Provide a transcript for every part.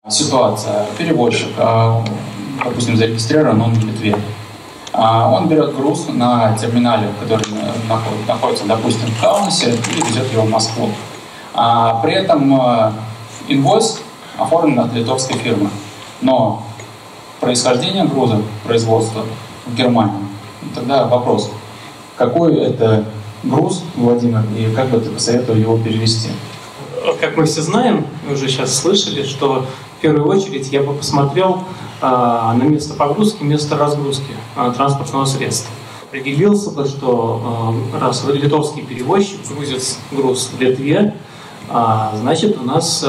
Ситуация. Перевозчик, допустим, зарегистрирован он в Литве. Он берет груз на терминале, который находится, допустим, в Каунасе, и везет его в Москву. При этом инвойс оформлен от литовской фирмы. Но происхождение груза, производства в Германии. Тогда вопрос, какой это груз, Владимир, и как бы ты посоветовал его перевести? Как мы все знаем, вы уже сейчас слышали, что в первую очередь я бы посмотрел на место погрузки, место разгрузки транспортного средства. Определился бы, что раз литовский перевозчик грузит груз в Литве, значит у нас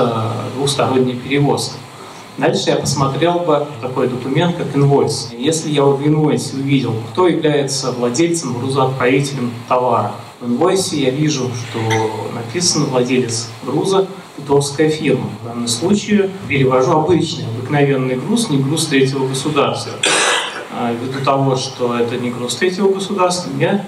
двухсторонняя перевозка. Дальше я посмотрел бы такой документ, как инвойс. Если я в инвойсе увидел, кто является владельцем, грузоотправителем товара, в инвойсе я вижу, что написано владелец груза литовская фирма. В данном случае перевожу обычный, обыкновенный груз, не груз третьего государства. Ввиду того, что это не груз третьего государства, мне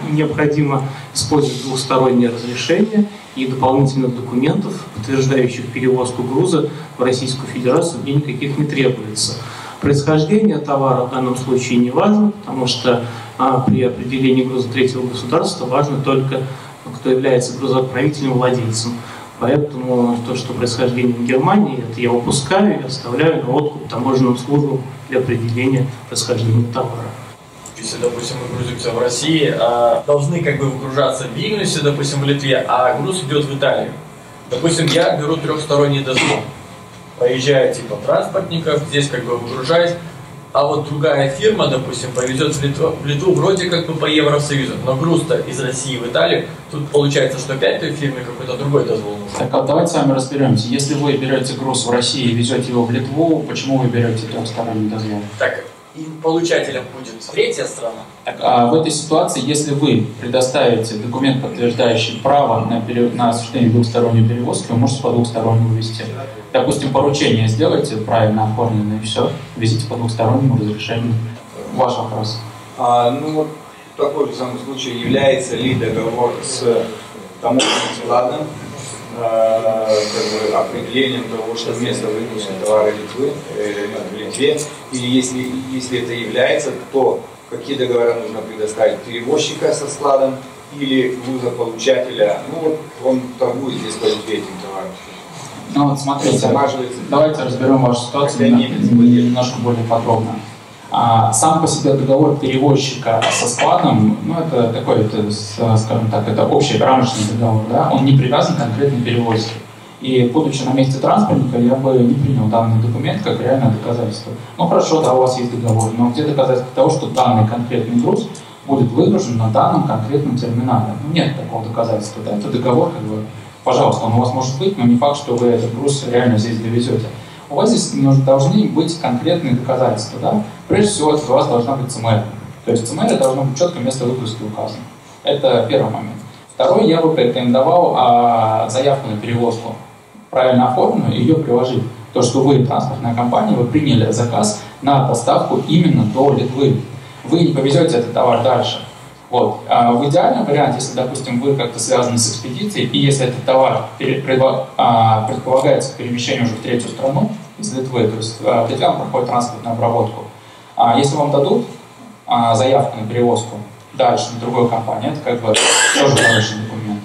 необходимо использовать двухстороннее разрешение, и дополнительных документов, подтверждающих перевозку груза в Российскую Федерацию, мне никаких не требуется. Происхождение товара в данном случае не важно, потому что при определении груза третьего государства важно только, кто является грузоотправителем, владельцем. Поэтому то, что происхождение в Германии, это я упускаю и оставляю на откуп таможенным службам для определения происхождения товара. Если, допустим, мы грузимся в России, должны как бы выгружаться в Вильнюсе, допустим, в Литве, а груз идет в Италию. Допустим, я беру трехсторонний дозвон, проезжаю типа транспортников, здесь как бы выгружаюсь, а вот другая фирма, допустим, повезет в Литву вроде как бы по Евросоюзу, но груз-то из России в Италию, тут получается, что опять той фирме какой-то другой дозвон нужен. Так, давайте с вами разберемся. Если вы берете груз в России и везете его в Литву, почему вы берете трехсторонний дозвон? Так, и получателем будет третья страна. Так, а в этой ситуации, если вы предоставите документ, подтверждающий право на осуществление двухсторонней перевозки, вы можете по двухстороннему везти. Допустим, поручение сделайте правильно оформленное, и все, везите по двухстороннему разрешению. Ваш вопрос. Ну вот такой же самый случай, является ли договор с таможенным складом как бы определением того, что место выпуска товара Литвы, в Литве, и если это является, то какие договора нужно предоставить перевозчика со складом или грузополучателя, ну вот он торгует здесь по Литве этим товаром. Ну вот смотрите, давайте разберем вашу ситуацию немножко более подробно. Сам по себе договор перевозчика со складом, ну это такой, скажем так, это общий рамочный договор, да? Он не привязан к конкретной перевозке. И будучи на месте транспортника, я бы не принял данный документ как реальное доказательство. Ну хорошо, да, у вас есть договор, но где доказательство того, что данный конкретный груз будет выгружен на данном конкретном терминале? Ну нет такого доказательства, да, это договор, как бы, пожалуйста, он у вас может быть, но не факт, что вы этот груз реально здесь довезете. У вас здесь должны быть конкретные доказательства, да? Прежде всего, у вас должна быть ЦМР. То есть ЦМР должно быть четко место выгрузки указано. Это первый момент. Второй, я бы порекомендовал заявку на перевозку правильно оформленную, ее приложить. То, что вы, транспортная компания, вы приняли заказ на доставку именно до Литвы. Вы не повезете этот товар дальше. Вот. В идеальном варианте, если, допустим, вы как-то связаны с экспедицией, и если этот товар предполагается к перемещению уже в третью страну из Литвы, то есть в Литве он проходит транспортную обработку, если вам дадут заявку на перевозку дальше на другую компанию, это как бы тоже хороший документ.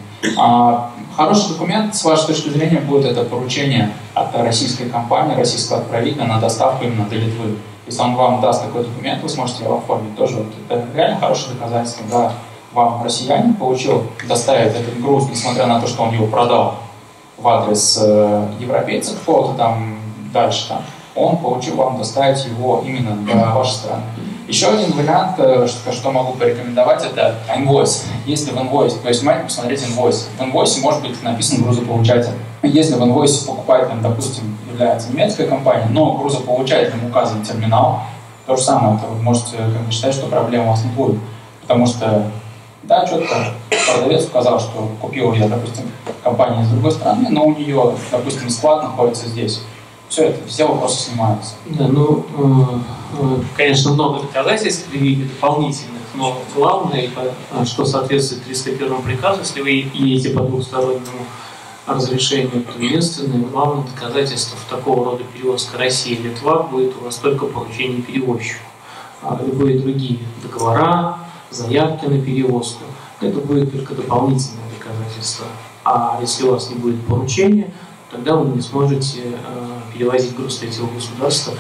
Хороший документ, с вашей точки зрения, будет это поручение от российской компании, российского отправителя на доставку именно до Литвы. Если он вам даст такой документ, вы сможете его оформить. Тоже вот, это реально хорошее доказательство. Да, вам россиянин получил доставить этот груз, несмотря на то, что он его продал в адрес европейцев, какого-то там дальше, там, он получил вам доставить его именно до вашей страны. Еще один вариант, что могу порекомендовать, это инвойс. Если в инвойсе, то есть маленько посмотреть инвойс. В инвойсе может быть написан грузополучатель. Если в инвойсе покупателем, допустим, является немецкая компания, но грузополучателем указан терминал, то же самое, то вы можете как бы считать, что проблем у вас не будет. Потому что, да, четко продавец сказал, что купил я, допустим, компанию из другой страны, но у нее, допустим, склад находится здесь. Все это, все вопросы снимаются. Да, ну, конечно, много доказательств и дополнительных, но главное, что соответствует 301 приказу, если вы едете по двухстороннему разрешению, то единственное и главное доказательство в такого рода перевозка Россия-Литва будет у вас только поручение перевозчику. А любые другие договора, заявки на перевозку, это будет только дополнительное доказательство. А если у вас не будет поручения, тогда вы не сможете перевозить груз третьего государства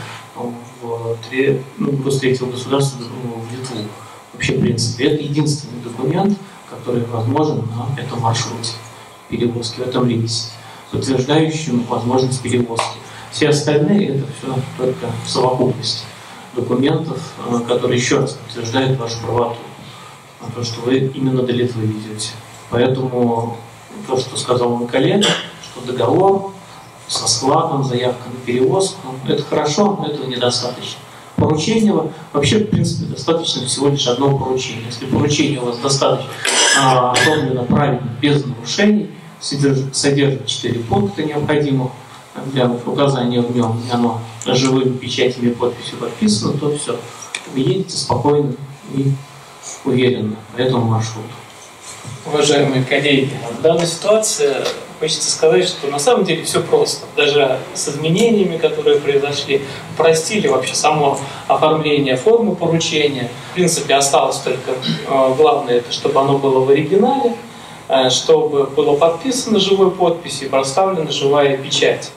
груз третьего государства в Литву. Вообще, в принципе, это единственный документ, который возможен на этом маршруте перевозки, в этом рейсе, подтверждающий возможность перевозки. Все остальные – это все только совокупность документов, которые еще раз подтверждают вашу правоту, то, что вы именно до Литвы везете. Поэтому то, что сказал мой коллега, что договор со складом, заявка на перевозку, это хорошо, но этого недостаточно. Поручение вообще, в принципе, достаточно всего лишь одного поручения. Если поручение у вас достаточно оформлено правильно, без нарушений, содержит 4 пункта необходимых для указания в нем, и оно живыми печатями и подписью подписано, то все. Вы едете спокойно и уверенно по этому маршруту. Уважаемые коллеги, в данной ситуации хочется сказать, что на самом деле все просто. Даже с изменениями, которые произошли, упростили вообще само оформление формы поручения. В принципе, осталось только главное, это чтобы оно было в оригинале, чтобы было подписано живой подписью и проставлена живая печать.